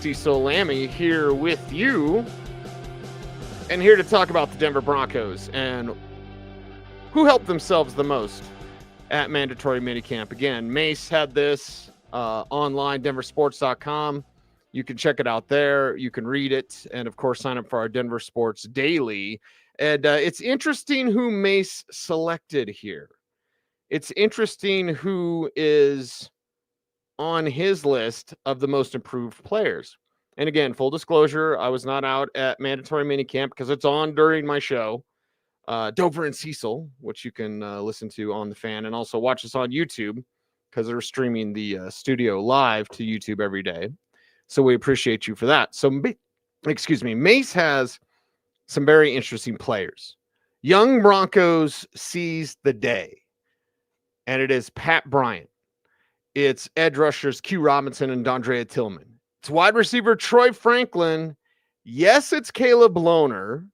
Cecil Lammy here with you, and here to talk about the Denver Broncos and who helped themselves the most at mandatory minicamp. Again, Mace had this online, denversports.com. You can check it out there. You can read it, and of course, sign up for our Denver Sports Daily. And it's interesting who Mace selected here. It's interesting who is on his list of the most improved players. And again, full disclosure, I was not out at mandatory minicamp because it's on during my show, Dover and Cecil, which you can listen to on the Fan, and also watch us on YouTube because they're streaming the studio live to YouTube every day. So we appreciate you for that. So, Mace has some very interesting players. Young Broncos sees the day, and it is Pat Bryant. It's edge rushers Q Robinson and Dondrea Tillman. It's wide receiver Troy Franklin. Yes, it's Caleb Lohner,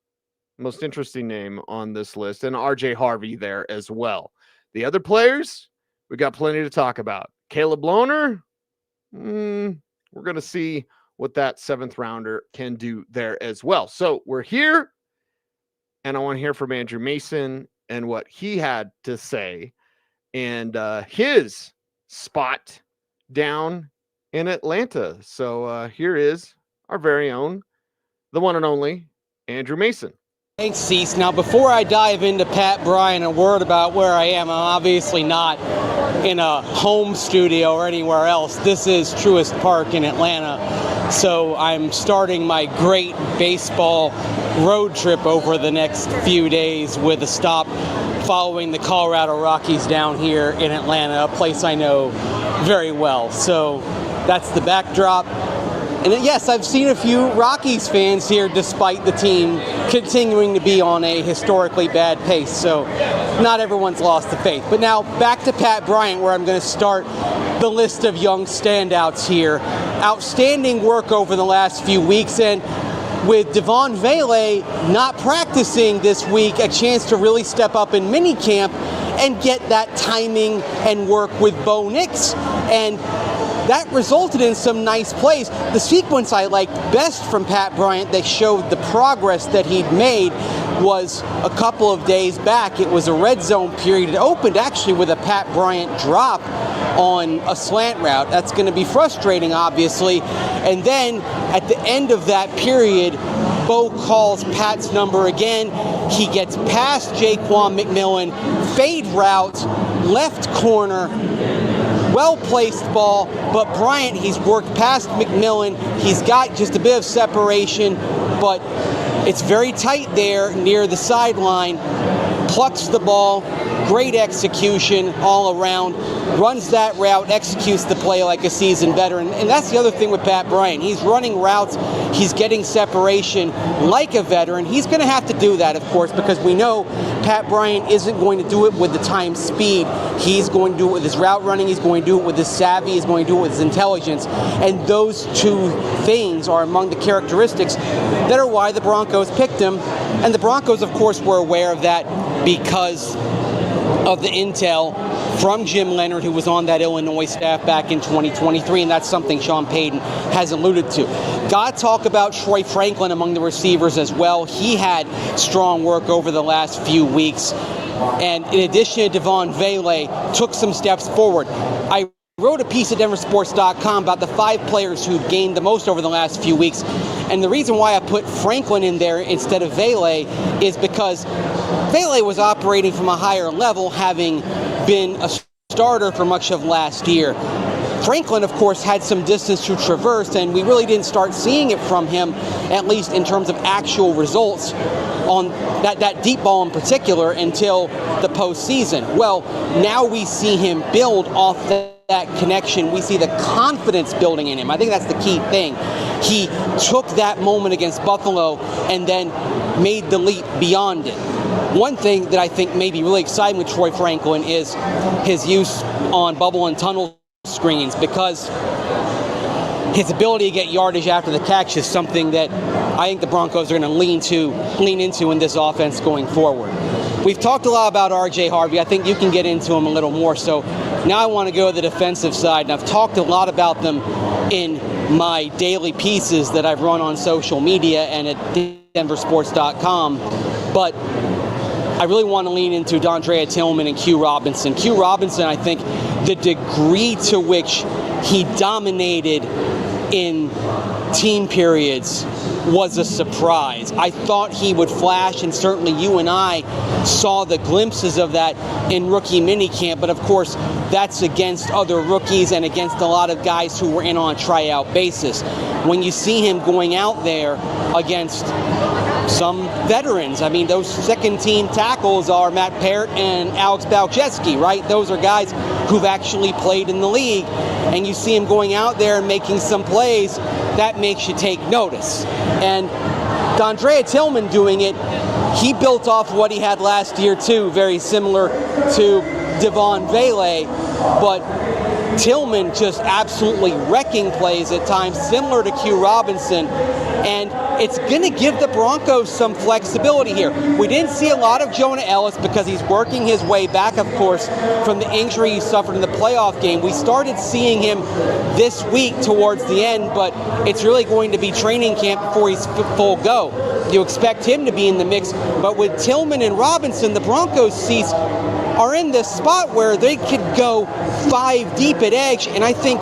most interesting name on this list, and RJ Harvey there as well. The other players, we got plenty to talk about. Caleb Lohner, we're going to see what that 7th rounder can do there as well. So we're here, and I want to hear from Andrew Mason and what he had to say and his spot down in Atlanta. So here is our very own, the one and only Andrew Mason. Thanks, Cease. Now, before I dive into Pat Bryant, a word about where I am. I'm obviously not in a home studio or anywhere else. This is Truist Park in Atlanta. So I'm starting my great baseball road trip over the next few days with a stop following the Colorado Rockies down here in Atlanta, a place I know very well. So that's the backdrop. And yes, I've seen a few Rockies fans here despite the team continuing to be on a historically bad pace. So not everyone's lost the faith. But now back to Pat Bryant, where I'm going to start the list of young standouts here. Outstanding work over the last few weeks, and with Devon Vele not practicing this week, a chance to really step up in minicamp and get that timing and work with Bo Nix. And that resulted in some nice plays. The sequence I liked best from Pat Bryant that showed the progress that he'd made was a couple of days back. It was a red zone period. It opened actually with a Pat Bryant drop on a slant route. That's going to be frustrating, obviously. And then at the end of that period, Bo calls Pat's number again. He gets past Jaquan McMillan, fade route, left corner, well-placed ball, but Bryant, he's worked past McMillan. He's got just a bit of separation, but it's very tight there near the sideline. Plucks the ball, great execution all around, runs that route, executes the play like a seasoned veteran. And that's the other thing with Pat Bryant. He's running routes, he's getting separation like a veteran. He's going to have to do that, of course, because we know Pat Bryant isn't going to do it with the time speed. He's going to do it with his route running, he's going to do it with his savvy, he's going to do it with his intelligence. And those two things are among the characteristics that are why the Broncos picked him. And the Broncos, of course, were aware of that because of the intel from Jim Leonard, who was on that Illinois staff back in 2023, and that's something Sean Payton has alluded to. Got to talk about Troy Franklin among the receivers as well. He had strong work over the last few weeks, and in addition to Devon Vele, took some steps forward. I wrote a piece at denversports.com about the 5 players who've gained the most over the last few weeks, and the reason why I put Franklin in there instead of Vele is because Vele was operating from a higher level, having been a starter for much of last year. Franklin, of course, had some distance to traverse, and we really didn't start seeing it from him, at least in terms of actual results on that deep ball in particular, until the postseason. Well, now we see him build off that connection. We see the confidence building in him. I think that's the key thing. He took that moment against Buffalo and then made the leap beyond it. One thing that I think may be really exciting with Troy Franklin is his use on bubble and tunnel screens, because his ability to get yardage after the catch is something that I think the Broncos are going to lean into in this offense going forward. We've talked a lot about RJ Harvey. I think you can get into him a little more. So now I want to go to the defensive side, and I've talked a lot about them in my daily pieces that I've run on social media and at denversports.com. But I really want to lean into Dondrea Tillman and Q Robinson. Q Robinson, I think the degree to which he dominated in team periods was a surprise. I thought he would flash, and certainly you and I saw the glimpses of that in rookie minicamp, but of course that's against other rookies and against a lot of guys who were in on a tryout basis. When you see him going out there against some veterans, I mean, those second-team tackles are Matt Parrott and Alex Balcheski, right? Those are guys who've actually played in the league, and you see him going out there and making some plays, that makes you take notice. And Dondrea Tillman doing it, he built off what he had last year too, very similar to Devon Vele, but Tillman just absolutely wrecking plays at times, similar to Q Robinson, and it's going to give the Broncos some flexibility here. We didn't see a lot of Jonah Ellis because he's working his way back, of course, from the injury he suffered in the playoff game. We started seeing him this week towards the end, but it's really going to be training camp before he's full go. You expect him to be in the mix, but with Tillman and Robinson, the Broncos seats are in this spot where they could go 5 deep at edge, and I think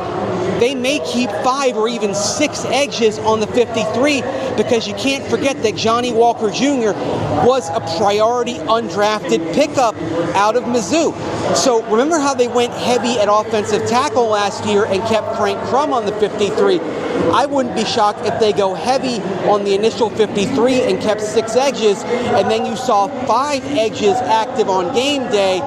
they may keep 5 or even 6 edges on the 53 because you can't forget that Johnny Walker Jr. was a priority undrafted pickup out of Mizzou. So remember how they went heavy at offensive tackle last year and kept Frank Crum on the 53? I wouldn't be shocked if they go heavy on the initial 53 and kept 6 edges, and then you saw 5 edges active on game day,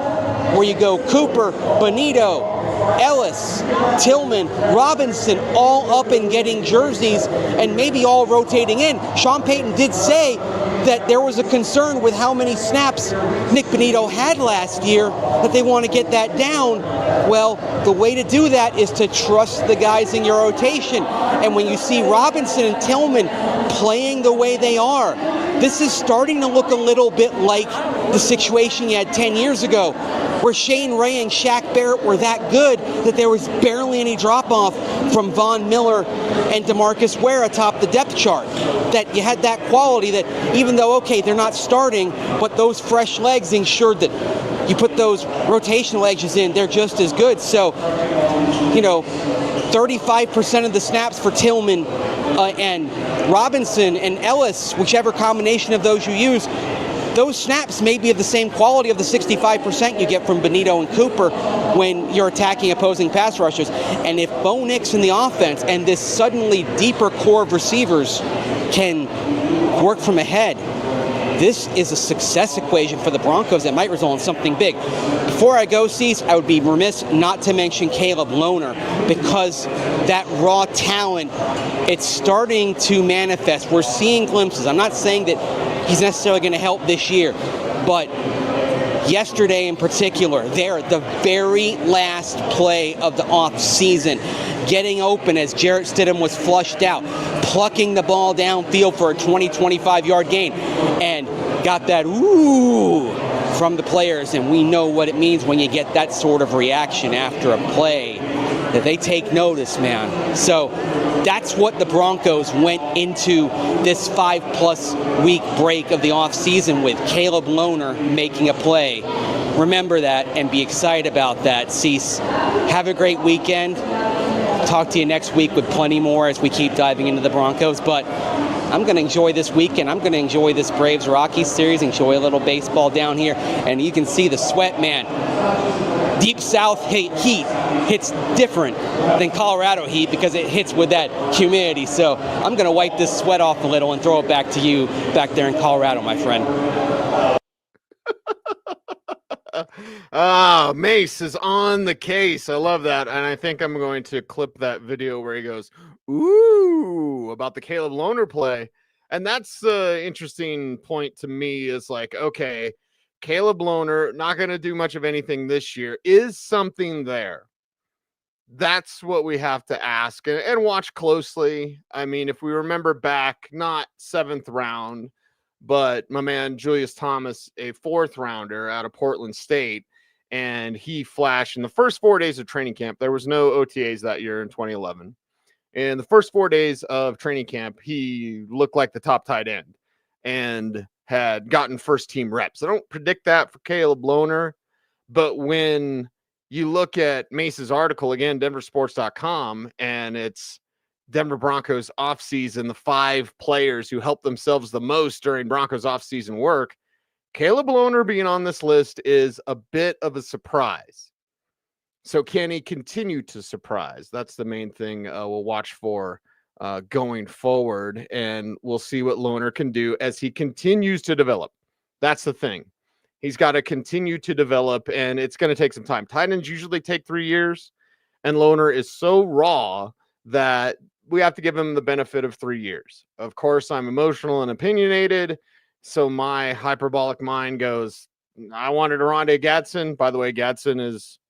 where you go Cooper, Bonito, Ellis, Tillman, Robinson, all up and getting jerseys and maybe all rotating in. Sean Payton did say that there was a concern with how many snaps Nick Bonito had last year, that they want to get that down. Well, the way to do that is to trust the guys in your rotation. And when you see Robinson and Tillman playing the way they are, this is starting to look a little bit like the situation you had 10 years ago, where Shane Ray and Shaq Barrett were that good that there was barely any drop-off from Von Miller and DeMarcus Ware atop the depth chart. That you had that quality that even though, okay, they're not starting, but those fresh legs ensured that you put those rotational edges in, they're just as good. So, 35% of the snaps for Tillman and Robinson and Ellis, whichever combination of those you use, those snaps may be of the same quality of the 65% you get from Bonito and Cooper when you're attacking opposing pass rushers. And if Bo Nix in the offense and this suddenly deeper core of receivers can work from ahead, this is a success equation for the Broncos that might result in something big. Before I go, Cease, I would be remiss not to mention Caleb Lohner, because that raw talent, it's starting to manifest. We're seeing glimpses. I'm not saying that he's necessarily going to help this year, but yesterday in particular, there, the very last play of the off season, getting open as Jarrett Stidham was flushed out, plucking the ball downfield for a 20-25 yard gain, and got that ooh from the players. And we know what it means when you get that sort of reaction after a play, that they take notice, man. So that's what the Broncos went into this 5+ week break of the offseason with, Caleb Lohner making a play. Remember that and be excited about that. Cease, have a great weekend. Talk to you next week with plenty more as we keep diving into the Broncos. But I'm going to enjoy this weekend. I'm going to enjoy this Braves-Rockies series, enjoy a little baseball down here. And you can see the sweat, man. Deep South heat hits different than Colorado heat because it hits with that humidity. So I'm going to wipe this sweat off a little and throw it back to you back there in Colorado, my friend. Mace is on the case. I love that. And I think I'm going to clip that video where he goes, ooh, about the Caleb Lohner play. And that's the interesting point to me, is like, okay, Caleb Lohner, not going to do much of anything this year. Is something there? That's what we have to ask and watch closely. I mean, if we remember back, not 7th round, but my man Julius Thomas, a 4th rounder out of Portland State, and he flashed in the first 4 days of training camp. There was no OTAs that year in 2011. In the first 4 days of training camp, he looked like the top tight end and had gotten first team reps. I don't predict that for Caleb Lohner, but when you look at Mace's article, again, denversports.com, and it's Denver Broncos offseason, the 5 players who helped themselves the most during Broncos offseason work, Caleb Lohner being on this list is a bit of a surprise. So can he continue to surprise? That's the main thing we'll watch for going forward, and we'll see what Lohner can do as he continues to develop. That's the thing. He's got to continue to develop, and it's going to take some time. Tight ends usually take 3 years, and Lohner is so raw that we have to give him the benefit of 3 years. Of course, I'm emotional and opinionated, so my hyperbolic mind goes, I wanted Oronde Gadsden. By the way, Gadsden is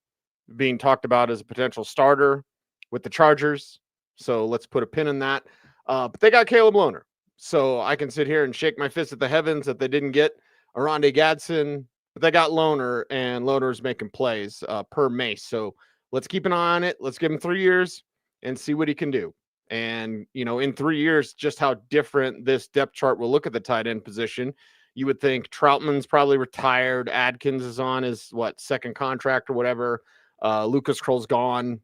being talked about as a potential starter with the Chargers. So let's put a pin in that. But they got Caleb Lohner. So I can sit here and shake my fist at the heavens that they didn't get Oronde Gadsden, but they got Lohner, and Lohner's making plays per Mace. So let's keep an eye on it. Let's give him 3 years and see what he can do. And, in 3 years, just how different this depth chart will look at the tight end position. You would think Troutman's probably retired. Adkins is on his, second contract or whatever. Lucas Kroll's gone,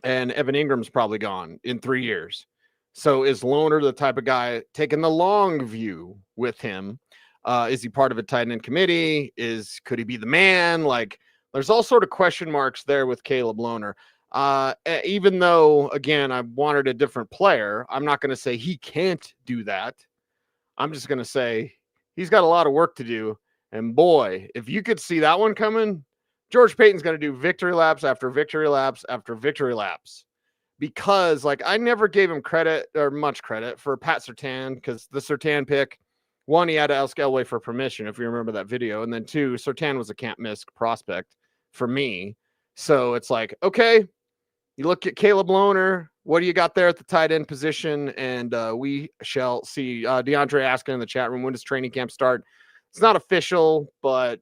and Evan Ingram's probably gone in 3 years. So is Lohner the type of guy taking the long view with him? Is he part of a tight end committee? Could he be the man? There's all sort of question marks there with Caleb Lohner. Even though, again, I wanted a different player, I'm not going to say he can't do that. I'm just going to say he's got a lot of work to do. And boy, if you could see that one coming, George Payton's going to do victory laps after victory laps after victory laps, because I never gave him credit or much credit for Pat Surtain, because the Surtain pick, one, he had to ask Elway for permission, if you remember that video. And then 2, Surtain was a can't miss prospect for me. So it's okay, you look at Caleb Lohner, what do you got there at the tight end position? And we shall see. DeAndre asking in the chat room, when does training camp start? It's not official, but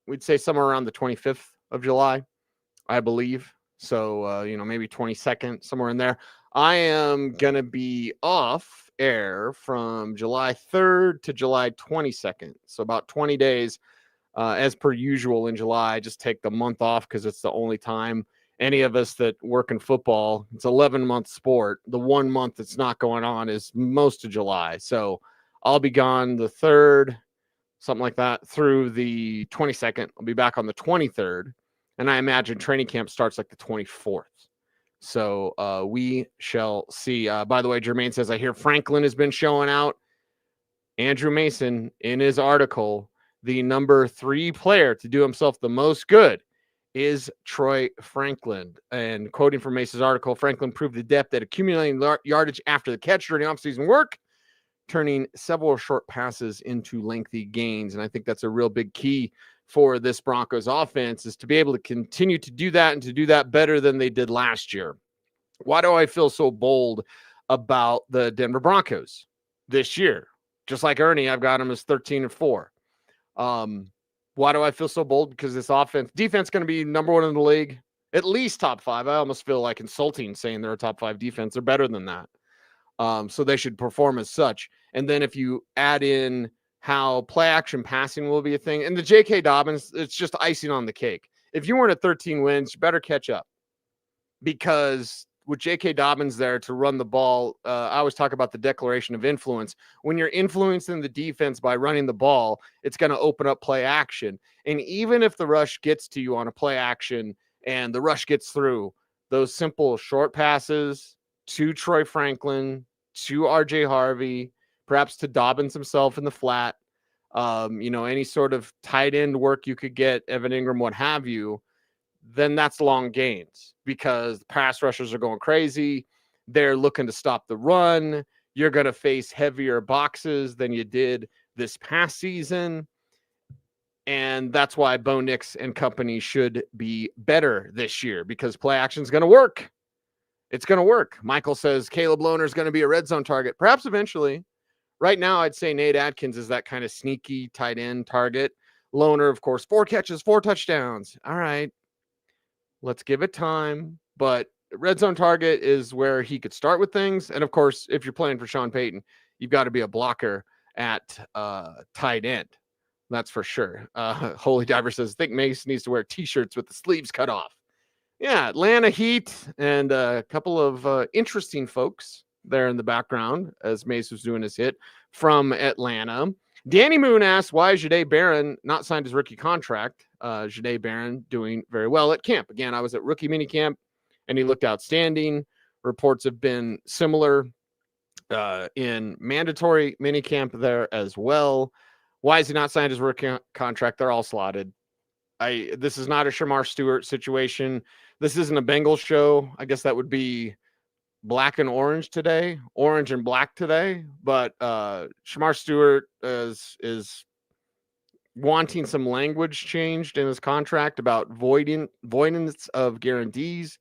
we'd say somewhere around the 25th of July, I believe. So, maybe 22nd, somewhere in there. I am going to be off air from July 3rd to July 22nd. So about 20 days, as per usual in July. I just take the month off because it's the only time any of us that work in football, it's 11-month sport. The 1 month that's not going on is most of July. So I'll be gone the 3rd, something like that, through the 22nd. I'll be back on the 23rd. And I imagine training camp starts the 24th. So we shall see. By the way, Jermaine says, I hear Franklin has been showing out. Andrew Mason, in his article, the number 3 player to do himself the most good is Troy Franklin. And quoting from Mason's article, Franklin proved the depth at accumulating yardage after the catch during offseason work, turning several short passes into lengthy gains. And I think that's a real big key for this Broncos offense, is to be able to continue to do that and to do that better than they did last year. Why do I feel so bold about the Denver Broncos this year? Just like Ernie, I've got them as 13-4. Why do I feel so bold? Because this defense is going to be number 1 in the league, at least top 5. I almost feel like insulting saying they're a top 5 defense. They're better than that. So they should perform as such. And then if you add in how play action passing will be a thing, and the J.K. Dobbins, it's just icing on the cake. If you weren't at 13 wins, you better catch up, because with J.K. Dobbins there to run the ball, I always talk about the declaration of influence. When you're influencing the defense by running the ball, it's going to open up play action. And even if the rush gets to you on a play action and the rush gets through, those simple short passes to Troy Franklin, to RJ Harvey, perhaps to Dobbins himself in the flat, any sort of tight end work you could get, Evan Ingram, what have you, then that's long gains, because the pass rushers are going crazy. They're looking to stop the run. You're going to face heavier boxes than you did this past season. And that's why Bo Nix and company should be better this year, because play action is going to work. It's going to work. Michael says Caleb Lohner is going to be a red zone target, perhaps eventually. Right now, I'd say Nate Adkins is that kind of sneaky tight end target. Lohner, of course, 4 catches, 4 touchdowns. All right, let's give it time. But red zone target is where he could start with things. And of course, if you're playing for Sean Payton, you've got to be a blocker at tight end. That's for sure. Holy Diver says, I think Mace needs to wear t-shirts with the sleeves cut off. Yeah, Atlanta Heat and a couple of interesting folks there in the background as Mace was doing his hit from Atlanta. Danny Moon asked, why is Jahdae Barron not signed his rookie contract? Jahdae Barron doing very well at camp. Again, I was at rookie minicamp, and he looked outstanding. Reports have been similar in mandatory minicamp there as well. Why is he not signed his rookie contract? They're all slotted. This is not a Shamar Stewart situation. This isn't a Bengals show. I guess that would be black and orange today, orange and black today. But Shamar Stewart is wanting some language changed in his contract about voidance of guarantees.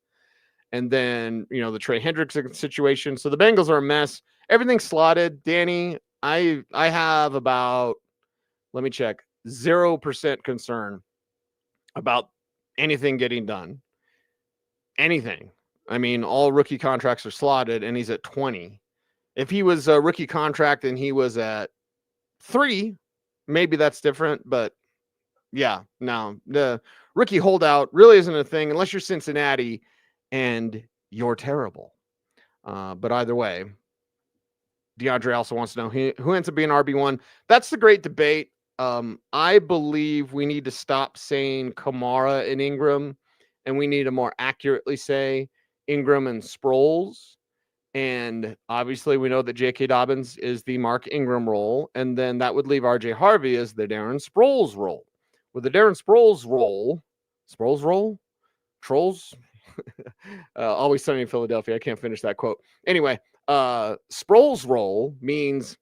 And then, the Trey Hendrickson situation. So the Bengals are a mess. Everything's slotted. Danny, I have about, let me check, 0% concern about anything getting done. Anything. I mean, all rookie contracts are slotted, and he's at 20. If he was a rookie contract and he was at 3, maybe that's different. But yeah, no, the rookie holdout really isn't a thing unless you're Cincinnati and you're terrible. But either way, DeAndre also wants to know who ends up being RB1. That's the great debate. I believe we need to stop saying Kamara and Ingram, and we need to more accurately say Ingram and Sproles. And obviously we know that J.K. Dobbins is the Mark Ingram role, and then that would leave R.J. Harvey as the Darren Sproles role. With the Darren Sproles role, Trolls? Always Sunny in Philadelphia. I can't finish that quote. Anyway, Sproles role means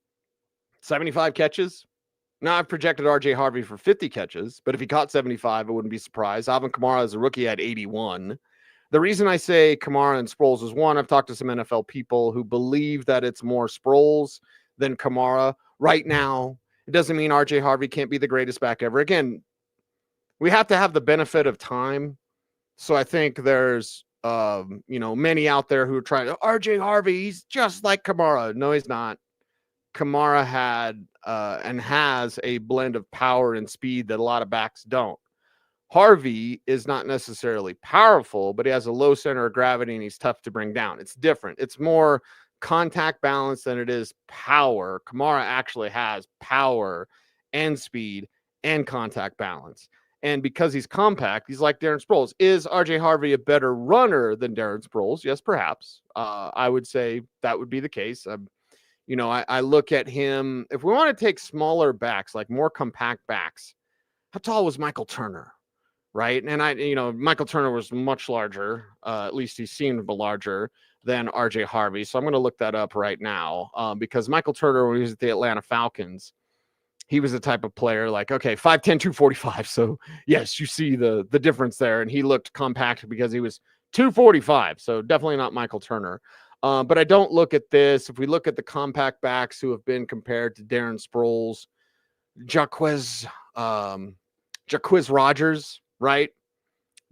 75 catches. Now, I've projected R.J. Harvey for 50 catches, but if he caught 75, I wouldn't be surprised. Alvin Kamara as a rookie had 81. The reason I say Kamara and Sproles is, one, I've talked to some NFL people who believe that it's more Sproles than Kamara. Right now, it doesn't mean R.J. Harvey can't be the greatest back ever. Again, we have to have the benefit of time. So I think there's, many out there who are trying to, R.J. Harvey, he's just like Kamara. No, he's not. Kamara had and has a blend of power and speed that a lot of backs don't. Harvey is not necessarily powerful, but he has a low center of gravity and he's tough to bring down. It's different. It's more contact balance than it is power. Kamara actually has power and speed and contact balance. And because he's compact, he's like Darren Sproles. Is R.J. Harvey a better runner than Darren Sproles? Yes, perhaps. I would say that would be the case. I look at him. If we want to take smaller backs, like more compact backs, how tall was Michael Turner? Right. And Michael Turner was much larger. At least he seemed larger than R.J. Harvey. So I'm going to look that up right now because Michael Turner, when he was at the Atlanta Falcons, he was the type of player like, okay, 5'10", 245. So yes, you see the difference there. And he looked compact because he was 245. So definitely not Michael Turner. But I don't look at this. If we look at the compact backs who have been compared to Darren Sproles, Jacquizz Rodgers, right?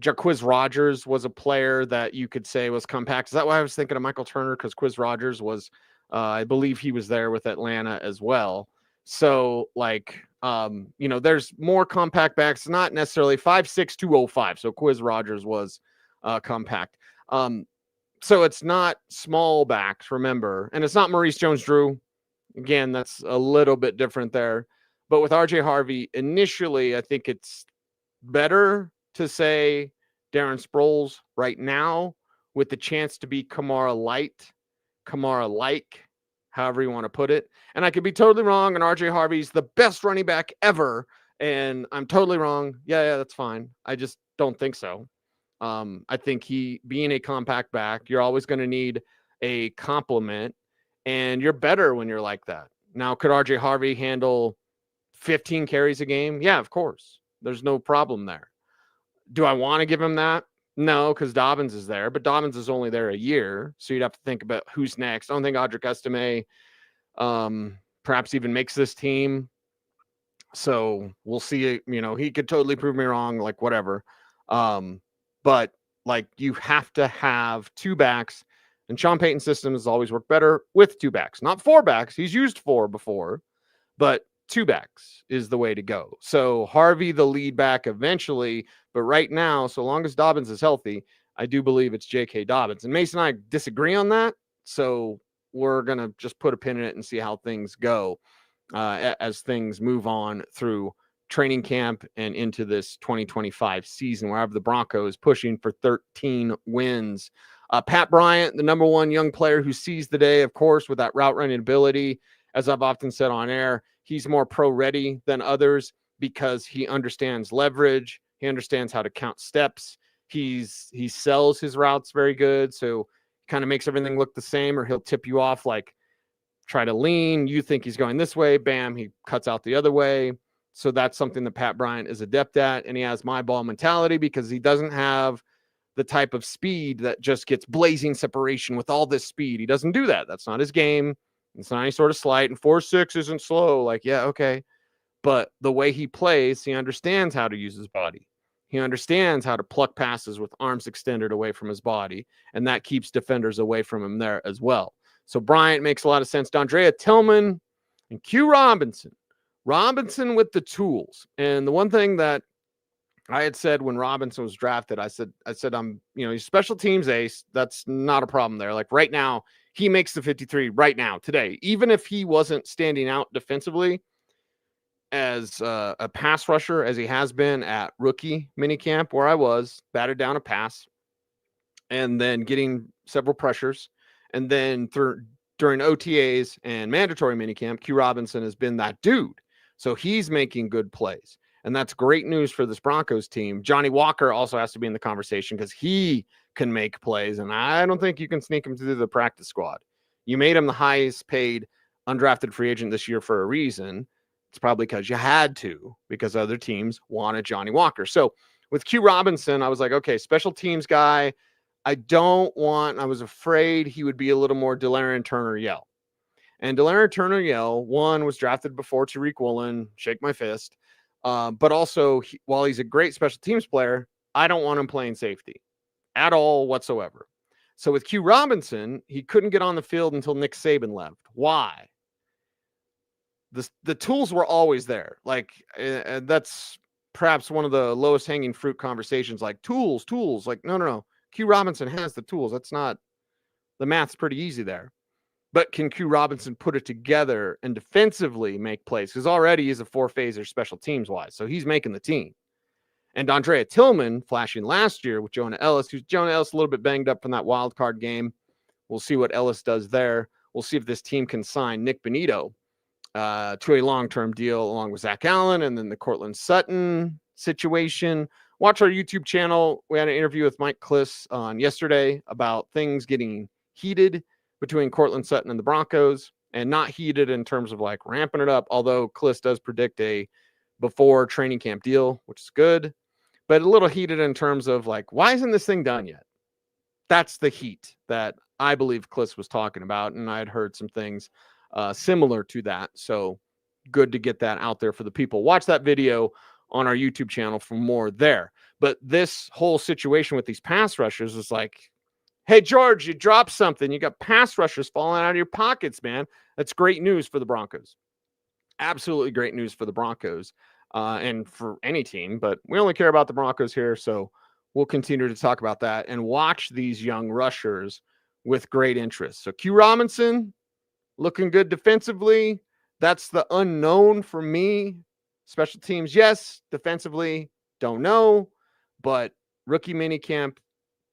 Jacquizz Rodgers was a player that you could say was compact. Is that why I was thinking of Michael Turner? Because Quiz Rodgers was, I believe he was there with Atlanta as well. So, there's more compact backs, not necessarily 5'6", 205. So Quiz Rodgers was compact. So it's not small backs, remember. And it's not Maurice Jones-Drew. Again, that's a little bit different there. But with R.J. Harvey, initially, I think it's better to say Darren Sproles right now with the chance to be Kamara light, Kamara-like, however you want to put it. And I could be totally wrong, and R.J. Harvey's the best running back ever, and I'm totally wrong. Yeah, that's fine. I just don't think so. I think being a compact back, you're always going to need a complement, and you're better when you're like that. Now, could R.J. Harvey handle 15 carries a game? Yeah, of course. There's no problem there. Do I want to give him that? No, because Dobbins is there, but Dobbins is only there a year, so you'd have to think about who's next. I don't think Audric Estime perhaps even makes this team. So we'll see. He could totally prove me wrong, like whatever. But Like, you have to have two backs, and Sean Payton's system has always worked better with two backs, not four backs. He's used four before, but two backs is the way to go. So Harvey, the lead back eventually, but right now, so long as Dobbins is healthy, I do believe it's J.K. Dobbins. And Mason and I disagree on that, so we're going to just put a pin in it and see how things go as things move on through training camp and into this 2025 season, where I have the Broncos pushing for 13 wins. Pat Bryant, the number one young player who sees the day, of course, with that route running ability. As I've often said on air, he's more pro ready than others because he understands leverage. He understands how to count steps. He sells his routes very good. So kind of makes everything look the same, or he'll tip you off, like try to lean. You think he's going this way. Bam, he cuts out the other way. So that's something that Pat Bryant is adept at. And he has my ball mentality because he doesn't have the type of speed that just gets blazing separation with all this speed. He doesn't do that. That's not his game. It's not any sort of slight. And 4.6 isn't slow. Like, yeah, okay. But the way he plays, he understands how to use his body. He understands how to pluck passes with arms extended away from his body. And that keeps defenders away from him there as well. So Bryant makes a lot of sense. Dondrea Tillman and Q Robinson. Robinson with the tools. And the one thing that I had said when Robinson was drafted, I said, I'm, he's special teams ace. That's not a problem there. Like right now, he makes the 53 right now, today. Even if he wasn't standing out defensively as a pass rusher, as he has been at rookie minicamp, where I was, batted down a pass, and then getting several pressures. And then during OTAs and mandatory minicamp, Q Robinson has been that dude. So he's making good plays. And that's great news for this Broncos team. Johnny Walker also has to be in the conversation because he can make plays. And I don't think you can sneak him through the practice squad. You made him the highest paid undrafted free agent this year for a reason. It's probably because you had to, because other teams wanted Johnny Walker. So with Q Robinson, I was like, okay, special teams guy. I was afraid he would be a little more Delarian Turner-Yell. And Delarian Turner-Yell, one, was drafted before Tariq Woolen, shake my fist. But also, while he's a great special teams player, I don't want him playing safety at all whatsoever. So with Q Robinson, he couldn't get on the field until Nick Saban left. Why? The tools were always there. Like, that's perhaps one of the lowest hanging fruit conversations, like tools. Like, no. Q Robinson has the tools. That's not, the math's pretty easy there. But can Q Robinson put it together and defensively make plays? Because already he's a four-phaser special teams-wise, so he's making the team. And Dondrea Tillman, flashing last year with Jonah Ellis, a little bit banged up from that wild card game. We'll see what Ellis does there. We'll see if this team can sign Nick Bonito to a long-term deal along with Zach Allen, and then the Cortland Sutton situation. Watch our YouTube channel. We had an interview with Mike Kliss on yesterday about things getting heated between Cortland Sutton and the Broncos, and not heated in terms of like ramping it up, although Kliss does predict a before training camp deal, which is good, but a little heated in terms of like, why isn't this thing done yet? That's the heat that I believe Kliss was talking about, and I had heard some things similar to that. So good to get that out there for the people. Watch that video on our YouTube channel for more there. But this whole situation with these pass rushers is like, hey, George, you dropped something. You got pass rushers falling out of your pockets, man. That's great news for the Broncos. Absolutely great news for the Broncos and for any team. But we only care about the Broncos here, so we'll continue to talk about that and watch these young rushers with great interest. So Q Robinson, looking good defensively. That's the unknown for me. Special teams, yes. Defensively, don't know. But rookie minicamp,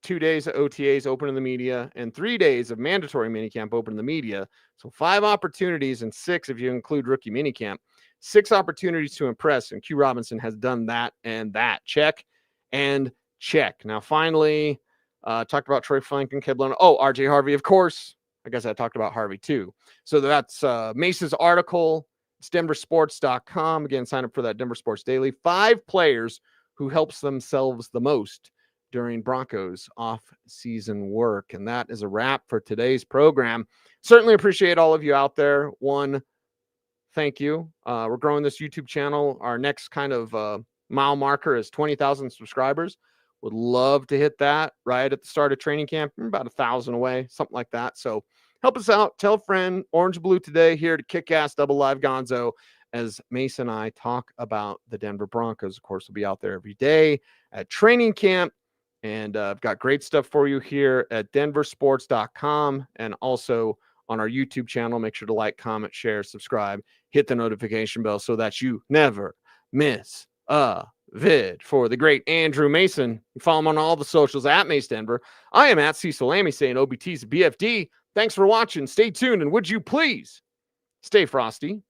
2 days of OTAs open to the media, and 3 days of mandatory minicamp open to the media. So 5 opportunities, and 6 if you include rookie minicamp. 6 opportunities to impress, and Q Robinson has done that and that. Check and check. Now, finally, talked about Troy Franklin, Kevlin. Oh, RJ Harvey, of course. I guess I talked about Harvey too. So that's Mace's article. It's denversports.com. Again, sign up for that Denver Sports Daily. 5 players who helps themselves the most during Broncos off-season work. And that is a wrap for today's program. Certainly appreciate all of you out there. One, thank you. We're growing this YouTube channel. Our next kind of mile marker is 20,000 subscribers. Would love to hit that right at the start of training camp. We're about 1,000 away, something like that. So help us out. Tell a friend. Orange Blue today here to Kick-Ass Double Live Gonzo as Mason and I talk about the Denver Broncos. Of course, we'll be out there every day at training camp. And I've got great stuff for you here at denversports.com and also on our YouTube channel. Make sure to like, comment, share, subscribe, hit the notification bell so that you never miss a vid. For the great Andrew Mason, you follow him on all the socials at Mace Denver. I am at Cecil Lamy saying OBT's BFD. Thanks for watching. Stay tuned. And would you please stay frosty,